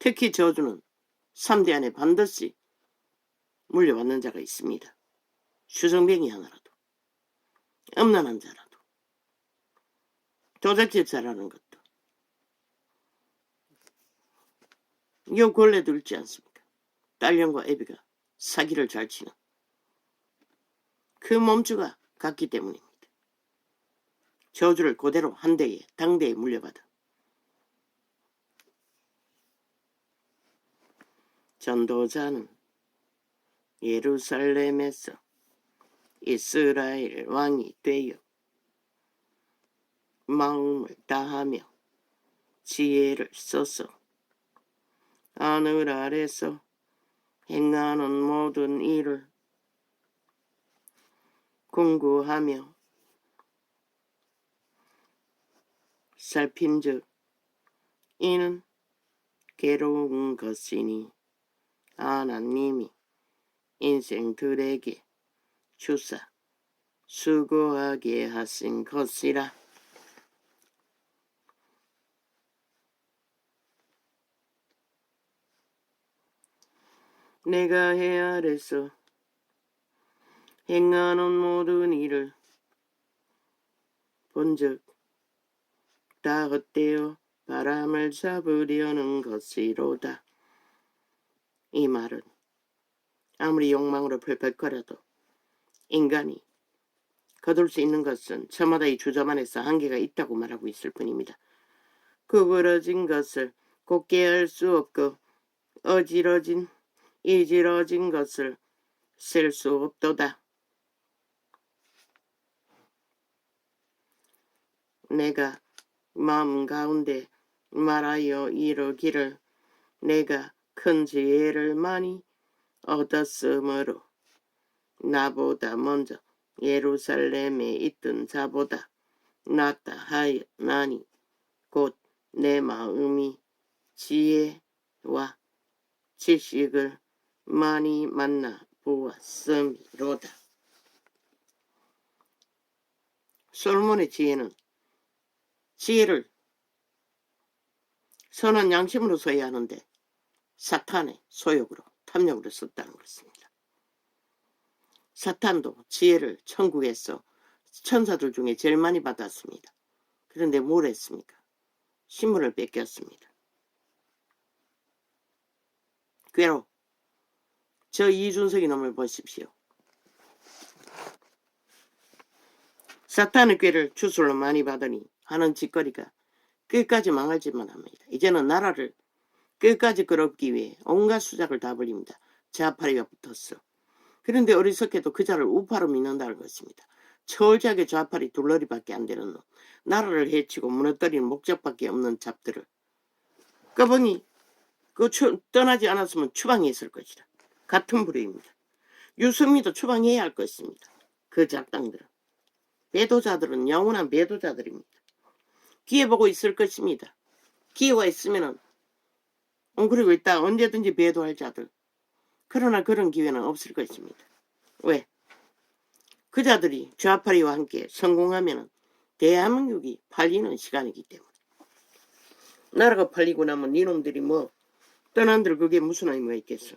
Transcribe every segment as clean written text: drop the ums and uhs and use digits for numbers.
특히 저주는 3대 안에 반드시 물려받는 자가 있습니다. 수정뱅이 하나라도, 음란한 자라도, 조작질자라는 것도. 요 권례도 있지 않습니까? 딸년과 애비가 사기를 잘 치는 그 몸주가 같기 때문입니다. 저주를 그대로 한 대에 당대에 물려받아 전도자는 예루살렘에서 이스라엘 왕이 되어 마음을 다하며 지혜를 써서 하늘 아래서 행하는 모든 일을 공부하며 살핀즉 이는 괴로운 것이니 하나님이 인생들에게 주사 수고하게 하신 것이라. 내가 해 아래서 행하는 모든 일을 본즉 다 헛되어 바람을 잡으려는 것이로다. 이 말은 아무리 욕망으로 펄펄거려도 인간이 거둘 수 있는 것은 저마다 이 주점 안에서 한계가 있다고 말하고 있을 뿐입니다. 구부러진 것을 곧게 할 수 없고 이지러진 것을 셀 수 없도다. 내가 마음 가운데 말하여 이르기를 내가 큰 지혜를 많이 얻었으므로 나보다 먼저 예루살렘에 있던 자보다 낫다 하였나니 곧 내 마음이 지혜와 지식을 많이 만나 보았음이로다. 솔로몬의 지혜는 지혜를 선한 양심으로 써야 하는데 사탄의 소욕으로 탐욕으로 썼다는 것입니다. 사탄도 지혜를 천국에서 천사들 중에 제일 많이 받았습니다. 그런데 뭘 했습니까? 신분을 뺏겼습니다. 괴로 저 이준석이 놈을 보십시오. 사탄의 꾀를 주술로 많이 받으니 하는 짓거리가 끝까지 망할 짓만 합니다. 이제는 나라를 끝까지 끌어업기 위해 온갖 수작을 다 벌립니다. 좌파리가 붙었어. 그런데 어리석게도 그 자를 우파로 믿는다는 것입니다. 철저하게 좌파리 둘러리밖에 안 되는 놈, 나라를 해치고 무너뜨리는 목적밖에 없는 잡들을 꺼벙이 떠나지 않았으면 추방해 있을 것이다. 같은 부류입니다. 유승민도 추방해야 할 것입니다. 그 작당들은. 배도자들은 영원한 배도자들입니다. 기회 보고 있을 것입니다. 기회가 있으면은 그리고 있다 언제든지 배도할 자들. 그러나 그런 기회는 없을 것입니다. 왜? 그 자들이 좌파리와 함께 성공하면은 대한민국이 팔리는 시간이기 때문에. 나라가 팔리고 나면 니놈들이 뭐 떠난들 그게 무슨 의미가 있겠어.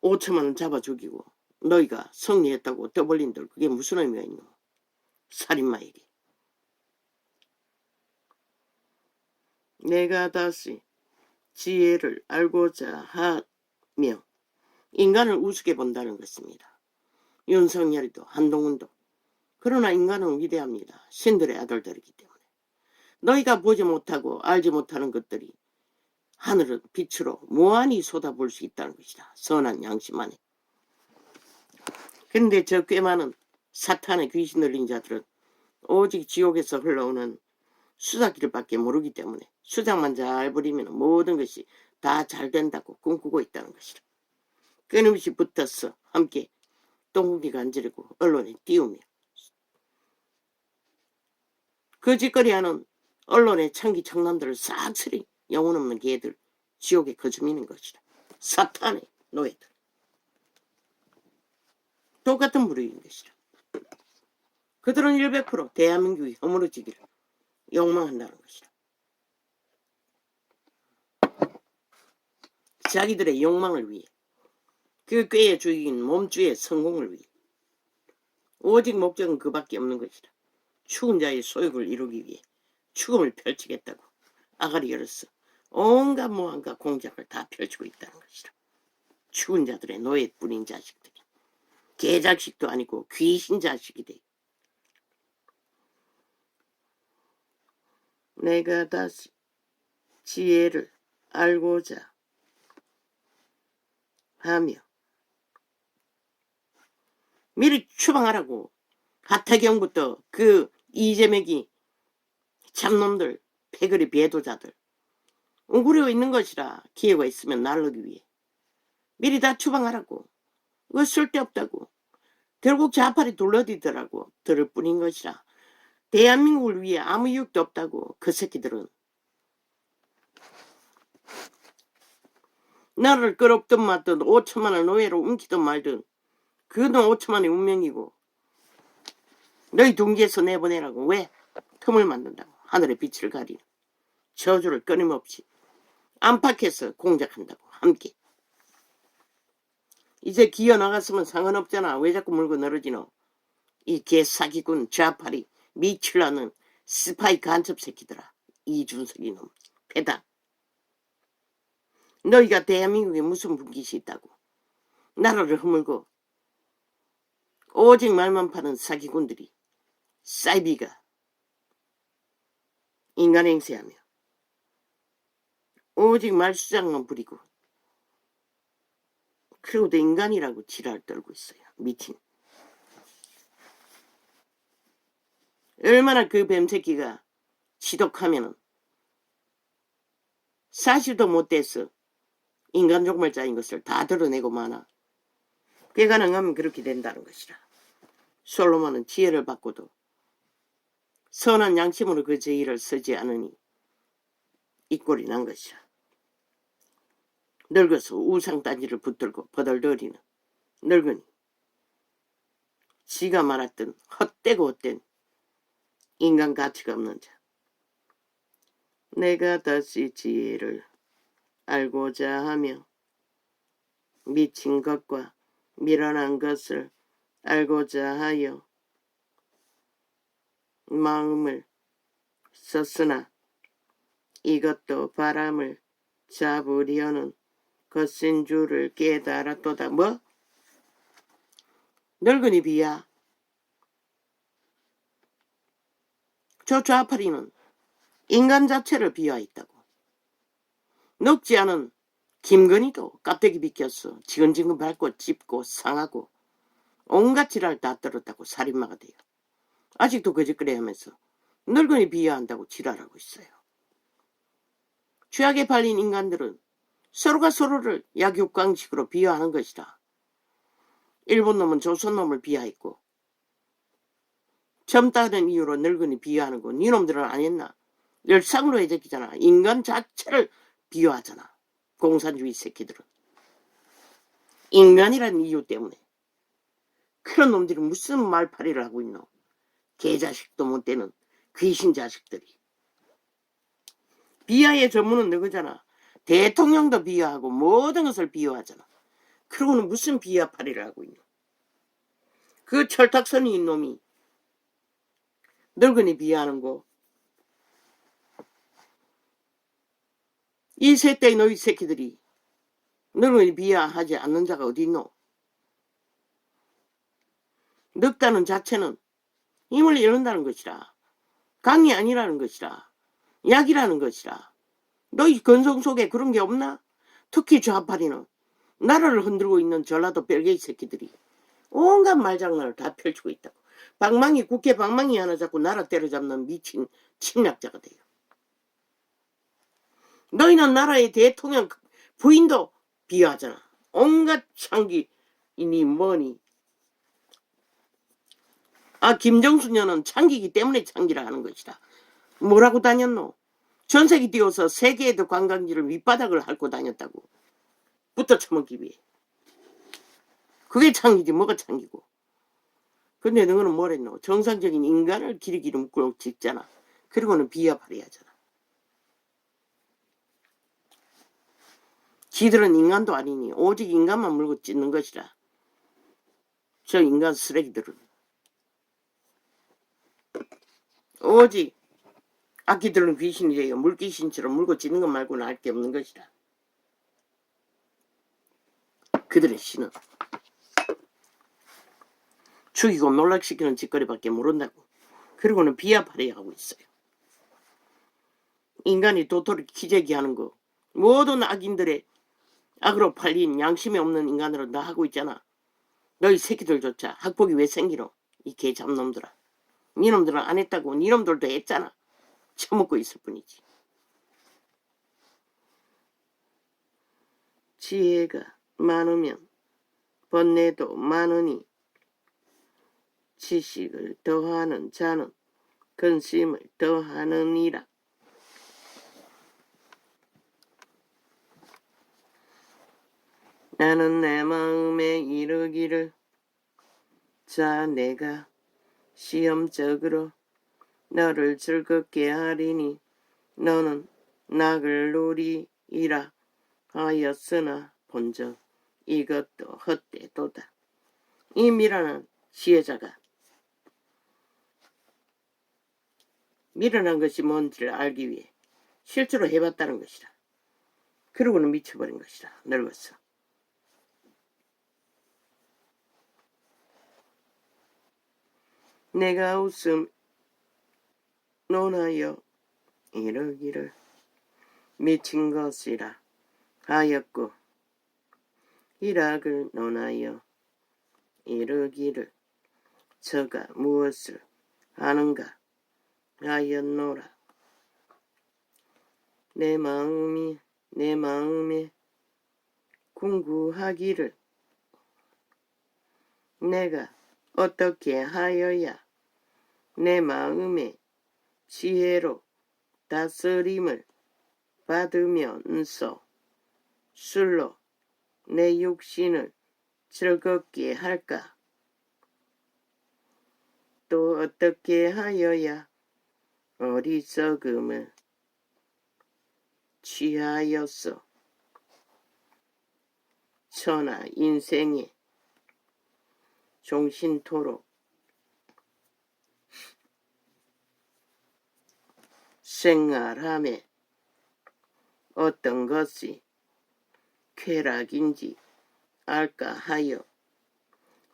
5천만 원 잡아 죽이고 너희가 승리했다고 떠벌린들 그게 무슨 의미가 있노. 살인마에게. 내가 다시 지혜를 알고자 하며 인간을 우습게 본다는 것입니다. 윤석열이도 한동훈도. 그러나 인간은 위대합니다. 신들의 아들들이기 때문에. 너희가 보지 못하고 알지 못하는 것들이 하늘은 빛으로 무한히 쏟아볼 수 있다는 것이다. 선한 양심 안에. 그런데 저 꽤 많은 사탄의 귀신 들린 자들은 오직 지옥에서 흘러오는 수작길밖에 모르기 때문에 수작만 잘 부리면 모든 것이 다 잘 된다고 꿈꾸고 있다는 것이다. 끊임없이 붙어서 함께 똥구기 간지르고 언론에 띄우며 거짓거리하는 언론의 창기 청남들을 싹쓸이 영혼 없는 개들 지옥에 거주미는 것이다. 사탄의 노예들. 똑같은 부류인 것이다. 그들은 100% 대한민국이 허물어지기를 욕망한다는 것이다. 자기들의 욕망을 위해, 그 꾀에 죽인 몸주의 성공을 위해 오직 목적은 그밖에 없는 것이다. 죽은 자의 소욕을 이루기 위해 죽음을 펼치겠다고 아가리 열어서 온갖 무한과 공작을 다 펼치고 있다는 것이다. 죽은 자들의 노예뿐인 자식들이 개자식도 아니고 귀신 자식이 돼. 내가 다시 지혜를 알고자 하며 미리 추방하라고. 하태경부터 그 이재명이 참놈들, 패거리 배도자들 웅그려 있는 것이라. 기회가 있으면 날르기 위해 미리 다 추방하라고. 그거 쓸데없다고. 결국 좌팔이 둘러디더라고. 들을 뿐인 것이라. 대한민국을 위해 아무 이유도 없다고. 그 새끼들은 나를 끌업든 말든 5천만을 노예로 옮기든 말든 그건 5천만의 운명이고 너희 둥지에서 내보내라고. 왜? 틈을 만든다고. 하늘의 빛을 가리는 저주를 끊임없이 안팎에서 공작한다고. 함께. 이제 기어 나갔으면 상관없잖아. 왜 자꾸 물고 늘어지노. 이 개사기꾼 좌팔이 미칠라는 스파이 간첩 새끼들아. 이준석이 놈. 패다. 너희가 대한민국에 무슨 분깃이 있다고. 나라를 허물고 오직 말만 파는 사기꾼들이 사이비가 인간 행세하며 오직 말수장만 부리고 그리고도 인간이라고 지랄 떨고 있어요. 미친. 얼마나 그 뱀새끼가 지독하면은 사실도 못돼서 인간 종말자인 것을 다 드러내고 마나. 그게 가능하면 그렇게 된다는 것이라. 솔로몬은 지혜를 받고도 선한 양심으로 그 제의를 쓰지 않으니 이 꼴이 난 것이라. 늙어서 우상단지를 붙들고 버덜거리는 늙은이. 지가 말했던 헛되고 헛된 인간 가치가 없는 자. 내가 다시 지혜를 알고자 하며 미친 것과 미련한 것을 알고자 하여 마음을 썼으나 이것도 바람을 잡으려는 것인 줄을 깨달았도다. 뭐? 늙은이 비야. 저 좌파리는 인간 자체를 비하했다고. 늙지 않은 김건희도 깍대기 비껴서 지근지근 밟고 찝고 상하고 온갖 지랄 다 떨었다고 살인마가 돼요. 아직도 거짓거리 하면서 늙은이 비하한다고 지랄하고 있어요. 죄악에 팔린 인간들은 서로가 서로를 약육강식으로 비하하는 것이다. 일본 놈은 조선 놈을 비하했고 젊다는 이유로 늙은이 비하하는 거 니놈들은 안 했나? 열상으로 해적이잖아. 인간 자체를 비하하잖아. 공산주의 새끼들은. 인간이라는 이유 때문에. 그런 놈들이 무슨 말파리를 하고 있노. 개자식도 못 되는 귀신 자식들이. 비하의 전문은 너거잖아. 대통령도 비하하고 모든 것을 비하하잖아. 그러고는 무슨 비하파리를 하고 있노. 그 철탁선이 놈이 늙은이 비하하는 거. 이 세대의 너희 새끼들이 늙은이 비하하지 않는 자가 어디 있노. 늙다는 자체는 힘을 잃는다는 것이라. 강이 아니라는 것이라. 약이라는 것이라. 너희 근성 속에 그런 게 없나? 특히 좌파리는 나라를 흔들고 있는 전라도 별개의 새끼들이 온갖 말장난을 다 펼치고 있다고. 방망이 국회 방망이 하나 잡고 나라 때려잡는 미친 침략자가 돼요. 너희는 나라의 대통령 부인도 비하하잖아. 온갖 창기이니 뭐니. 아, 김정수 년은 창기이기 때문에 창기라 하는 것이다. 뭐라고 다녔노? 전세기 띄워서 세계에도 관광지를 밑바닥을 핥고 다녔다고. 붙어 처먹기 위해. 그게 창기지 뭐가 창기고. 근데 너는 뭐랬노? 정상적인 인간을 기르기로 묶고 짓잖아. 그리고는 비하파리 하잖아. 지들은 인간도 아니니 오직 인간만 물고 찢는 것이라. 저 인간 쓰레기들은 오직 악기들은 귀신이래요. 물귀신처럼 물고 찢는 것 말고는 알 게 없는 것이라. 그들의 신은 죽이고 놀락시키는 짓거리밖에 모른다고. 그리고는 비아파리에 하고 있어요. 인간이 도토리 키재기 하는 거 모든 악인들의 악으로 팔린 양심이 없는 인간으로 나 하고 있잖아. 너희 새끼들조차 학폭이 왜 생기노? 이 개잡놈들아. 니놈들은 안 했다고. 니놈들도 했잖아. 처먹고 있을 뿐이지. 지혜가 많으면 번뇌도 많으니 지식을 더하는 자는 근심을 더하느니라. 나는 내 마음에 이르기를 자 내가 시험적으로 너를 즐겁게 하리니 너는 낙을 누리리라 하였으나 본적 이것도 헛되도다. 이 미라는 지혜자가 미련한 것이 뭔지를 알기 위해 실제로 해봤다는 것이라. 그러고는 미쳐버린 것이라. 늙었어. 내가 웃음 논하여 이르기를 미친 것이라 하였고 일악을 논하여 이르기를 저가 무엇을 하는가 하였노라. 내 마음에 궁구하기를 내가 어떻게 하여야 내 마음의 지혜로 다스림을 받으면서 술로 내 육신을 즐겁게 할까? 또 어떻게 하여야 어리석음을 취하였어? 천하 인생에 종신토록 생활함에 어떤 것이 쾌락인지 알까 하여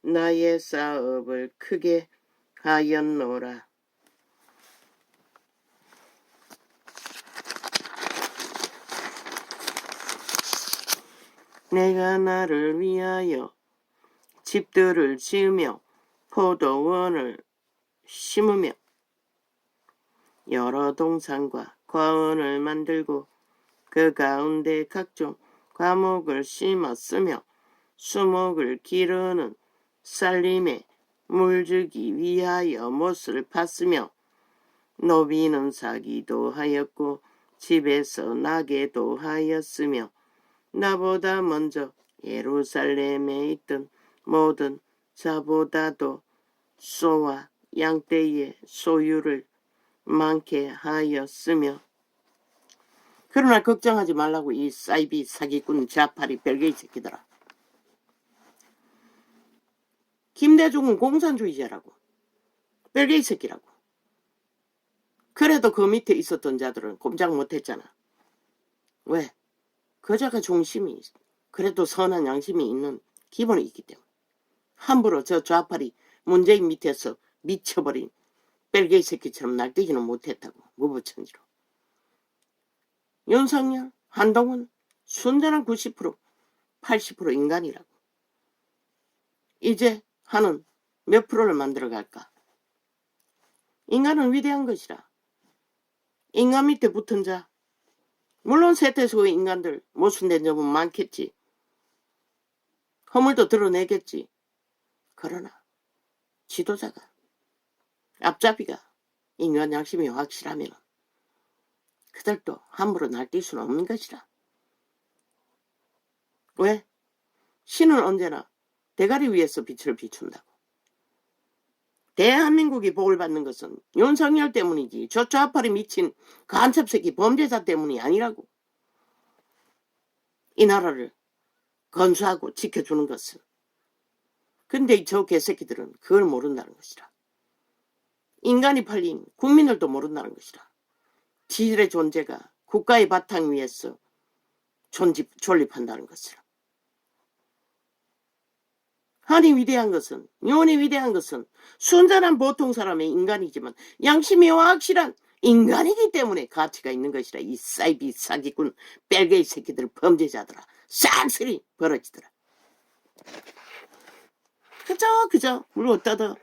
나의 사업을 크게 하였노라. 내가 나를 위하여 집들을 지으며 포도원을 심으며 여러 동산과 과원을 만들고 그 가운데 각종 과목을 심었으며 수목을 기르는 살림에 물주기 위하여 못을 팠으며 노비는 사기도 하였고 집에서 나게도 하였으며 나보다 먼저 예루살렘에 있던 모든 자보다도 소와 양떼의 소유를 많게 하였으며 그러나 걱정하지 말라고 이 사이비 사기꾼 좌파리 별개의 새끼들아. 김대중은 공산주의자라고. 별개의 새끼라고. 그래도 그 밑에 있었던 자들은 꼼짝 못했잖아. 왜? 그자가 중심이 그래도 선한 양심이 있는 기본이 있기 때문에. 함부로 저 좌파리 문재인 밑에서 미쳐버린 별개의 새끼처럼 날뛰지는 못했다고. 무부천지로. 윤석열, 한동훈 순전한 90%, 80% 인간이라고. 이제 하는 몇 프로를 만들어갈까? 인간은 위대한 것이라. 인간 밑에 붙은 자, 물론 세태소의 인간들 모순된 점은 많겠지. 허물도 드러내겠지. 그러나 지도자가, 앞잡이가 인간 양심이 확실하면 그들도 함부로 날뛸 수는 없는 것이라. 왜? 신은 언제나 대가리 위에서 빛을 비춘다고. 대한민국이 복을 받는 것은 윤석열 때문이지 저 좌파리 미친 간첩새끼 범죄자 때문이 아니라고. 이 나라를 건수하고 지켜주는 것은. 근데 저 개새끼들은 그걸 모른다는 것이라. 인간이 팔린 국민들도 모른다는 것이라. 지들의 존재가 국가의 바탕 위에서 존립한다는 것이라. 하나님 위대한 것은, 영원히 위대한 것은 순전한 보통 사람의 인간이지만 양심이 확실한 인간이기 때문에 가치가 있는 것이라. 이 사이비 사기꾼 뺄개이 새끼들 범죄자들아 싹쓸이 벌어지더라. 그저 물 어떠다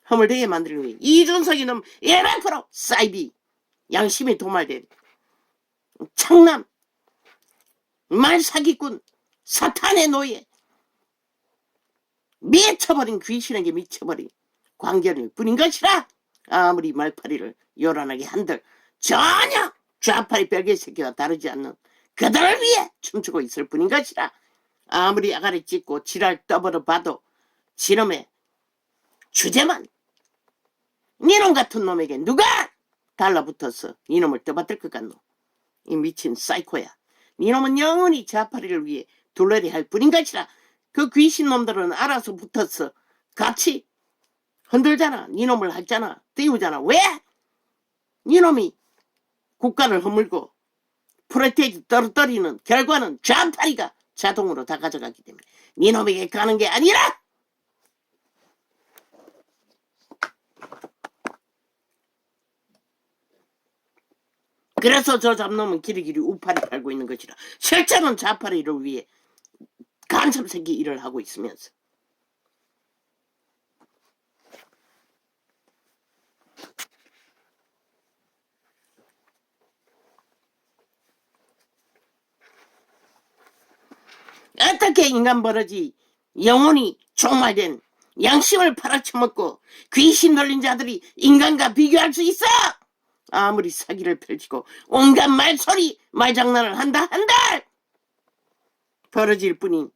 허물되게 만들기 위해 이준석 이놈 100% 사이비 양심이 도말된 청남 말사기꾼 사탄의 노예 미쳐버린 귀신에게 미쳐버린 광견일 뿐인 것이라. 아무리 말파리를 요란하게 한들 전혀 좌파리 별개 새끼와 다르지 않는 그들을 위해 춤추고 있을 뿐인 것이라. 아무리 아가리 찢고 지랄 떠벌어 봐도 지놈의 주제만 니놈 같은 놈에게 누가 달라붙어서 니놈을 떠받들 것 같노. 이 미친 사이코야. 니놈은 영원히 좌파리를 위해 둘러리 할 뿐인 것이라. 그 귀신놈들은 알아서 붙어서 같이 흔들잖아. 니놈을 하잖아. 띄우잖아. 왜? 니놈이 국가를 허물고 프레테이지 떨어뜨리는 결과는 좌파리가 자동으로 다 가져가기 때문에 니놈에게 가는 게 아니라 그래서 저 잡놈은 길이길이 우파리 팔고 있는 것이라. 실제로는 좌파리를 위해 간첩새끼 일을 하고 있으면서 어떻게 인간 버러지 영혼이 종말된 양심을 팔아쳐먹고 귀신 들린 자들이 인간과 비교할 수 있어? 아무리 사기를 펼치고 온갖 말소리 말장난을 한다 한들 버러지일 뿐인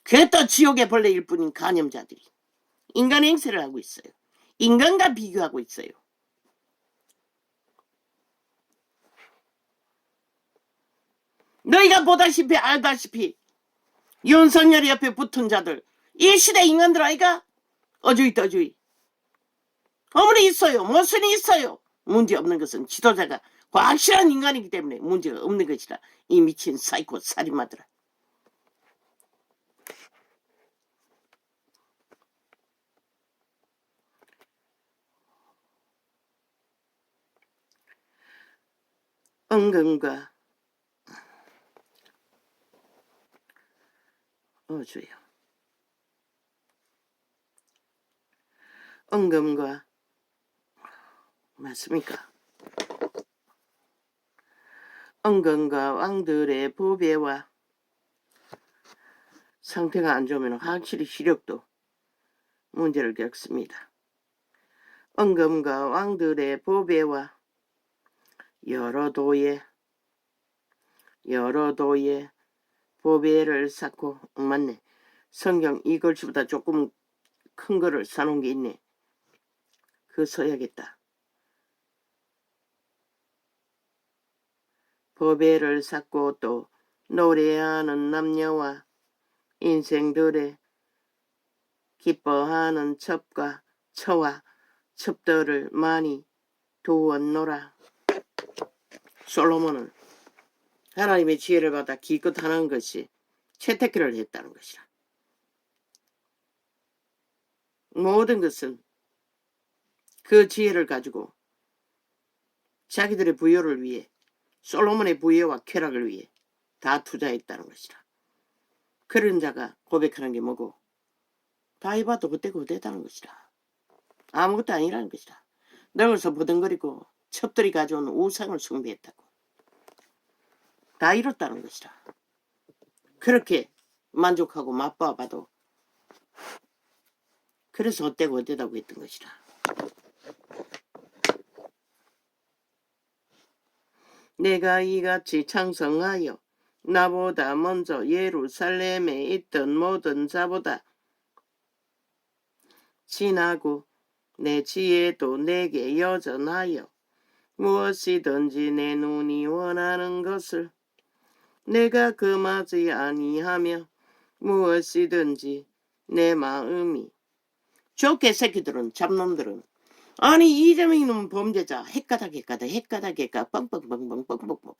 그것도 지옥의 벌레일 뿐인 간염자들이 인간의 행세를 하고 있어요. 인간과 비교하고 있어요. 너희가 보다시피 알다시피 윤석열 옆에 붙은 자들 이 시대 인간들 아이가 어주이 떠주이 어머니 있어요. 무슨 있어요. 문제 없는 것은 지도자가 확실한 인간이기 때문에 문제가 없는 것이라. 이 미친 사이코 살인마들아. 은근과 어주요. 은금과 맞습니까? 은근과 왕들의 보배와 상태가 안 좋으면 확실히 시력도 문제를 겪습니다. 은금과 왕들의 보배와 여러 도의 보배를 쌓고 맞네. 성경 이 글씨보다 조금 큰 거를 사놓은 게 있네. 그거 써야겠다. 보배를 쌓고 또 노래하는 남녀와 인생들의 기뻐하는 첩과 처와 첩들을 많이 두었노라. 솔로몬은 하나님의 지혜를 받아 기껏 하는 것이 채택기를 했다는 것이라. 모든 것은 그 지혜를 가지고 자기들의 부여를 위해 솔로몬의 부여와 쾌락을 위해 다 투자했다는 것이라. 그런 자가 고백하는 게 뭐고 다 해봐도 그때다는 것이라. 아무것도 아니라는 것이라. 늙어서 버덩거리고 첩들이 가져온 우상을 숭배했다고. 다 이뤘다는 것이라. 그렇게 만족하고 맛봐봐도 그래서 어때다고 했던 것이라. 내가 이같이 창성하여 나보다 먼저 예루살렘에 있던 모든 자보다 진하고 내 지혜도 내게 여전하여 무엇이든지 내 눈이 원하는 것을 내가 금하지 아니하며 무엇이든지 내 마음이 좋게 새끼들은 잡놈들은 아니 이재명이 놈 범죄자 핵가닥 뻥뻥뻥뻥뻥뻥뻥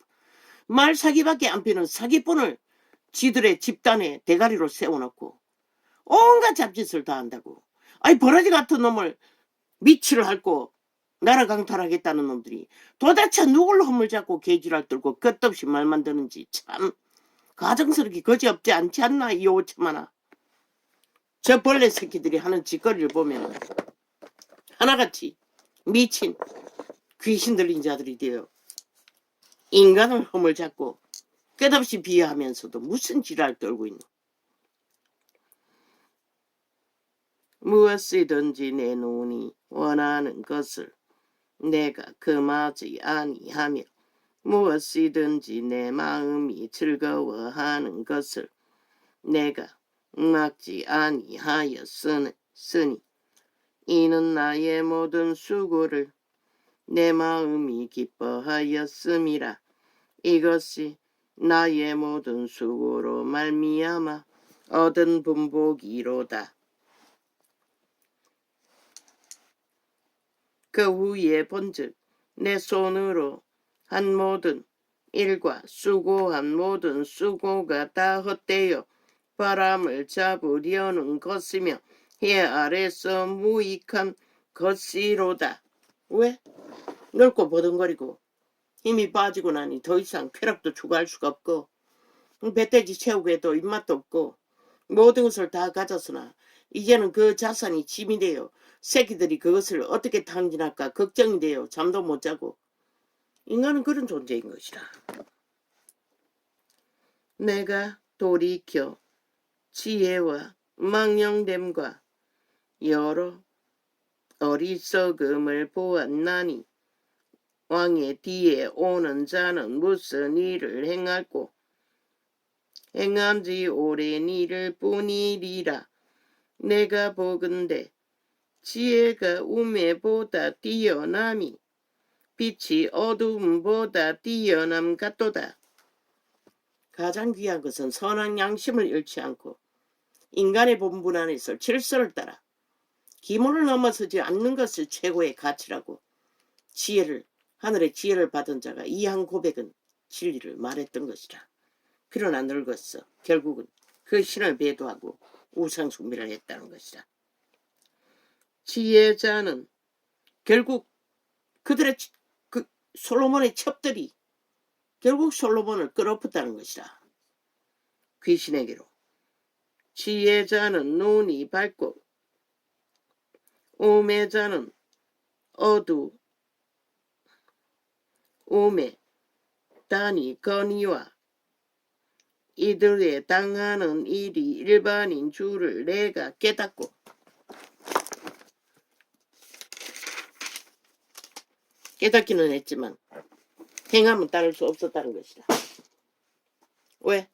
말 사기밖에 안 피는 사기꾼을 지들의 집단에 대가리로 세워놓고 온갖 잡짓을 다 한다고. 아니 버러지 같은 놈을 미치를 핥고 나라 강탈하겠다는 놈들이 도대체 누굴 허물 잡고 개지랄 떨고 끝없이 말만 드는지 참 가정스럽게 거지없지 않지 않나 이 오참하나. 저 벌레 새끼들이 하는 짓거리를 보면 하나같이 미친 귀신 들린 자들이 되어 인간을 허물 잡고 끝없이 비하하면서도 무슨 지랄 떨고 있노. 무엇이든지 내 눈이 원하는 것을 내가 금하지 아니하며 무엇이든지 내 마음이 즐거워하는 것을 내가 막지 아니하였으니 이는 나의 모든 수고를 내 마음이 기뻐하였음이라. 이것이 나의 모든 수고로 말미암아 얻은 분복이로다. 그 후에 본즉 내 손으로 한 모든 일과 수고한 모든 수고가 다 헛되어 바람을 잡으려는 것이며 해 아래서 무익한 것이로다. 왜? 넓고 버둥거리고 힘이 빠지고 나니 더 이상 쾌락도 추구할 수가 없고 배돼지 채우고 해도 입맛도 없고 모든 것을 다 가졌으나 이제는 그 자산이 짐이 되어 새끼들이 그것을 어떻게 탕진할까 걱정이 되어 잠도 못 자고 인간은 그런 존재인 것이라. 내가 돌이켜 지혜와 망령됨과 여러 어리석음을 보았나니 왕의 뒤에 오는 자는 무슨 일을 행하고 행한지 오랜 일을 뿐이리라. 내가 보건대 지혜가 우매보다 뛰어남이 빛이 어두움보다 뛰어남 같도다. 가장 귀한 것은 선한 양심을 잃지 않고 인간의 본분 안에서 질서를 따라 기본을 넘어서지 않는 것을 최고의 가치라고 하늘의 지혜를 받은 자가 이 한 고백은 진리를 말했던 것이라. 그러나 늙었어. 결국은 그 신을 배도하고 우상숭배를 했다는 것이라. 지혜자는 결국 그들의 솔로몬의 첩들이 결국 솔로몬을 끌어엎었다는 것이라. 귀신에게로. 지혜자는 눈이 밝고 우매자는 우매 단이 건의와 이들의 당하는 일이 일반인 줄을 내가 깨닫고 깨닫기는 했지만 행함은 따를 수 없었다는 것이다. 왜?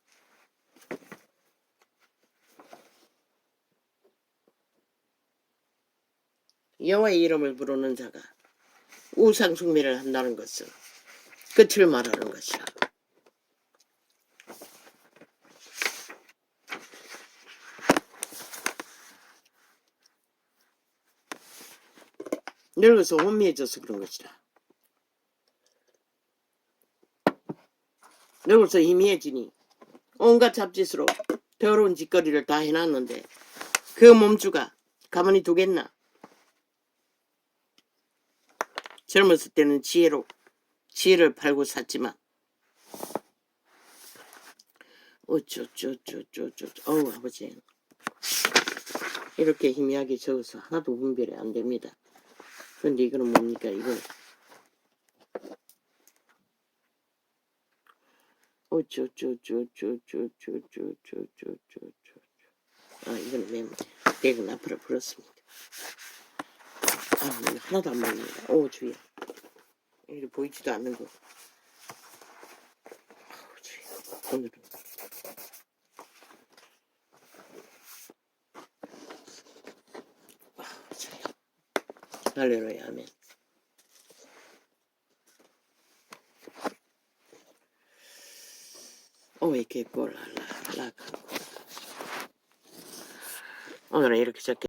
여호와의 이름을 부르는 자가 우상숭배를 한다는 것은 끝을 말하는 것이라. 늙어서 혼미해져서 그런 것이라. 늙어서 희미해지니 온갖 잡짓으로 더러운 짓거리를 다 해놨는데 그 몸주가 가만히 두겠나. 젊었을 때는 지혜를 팔고 샀지만 어우 아버지 이렇게 희미하게 적어서 하나도 분별이 안 됩니다. 그런데 이거는 뭡니까? 이건 이거는 메모. 내가 앞으로 불었습니다. 하나도 안 보입니다. 주야. 이게 보이지도 않는 거. 주야. 오늘은 주야. 할렐루야 아멘. 오이 개꼴 할라. 오늘은 이렇게 적게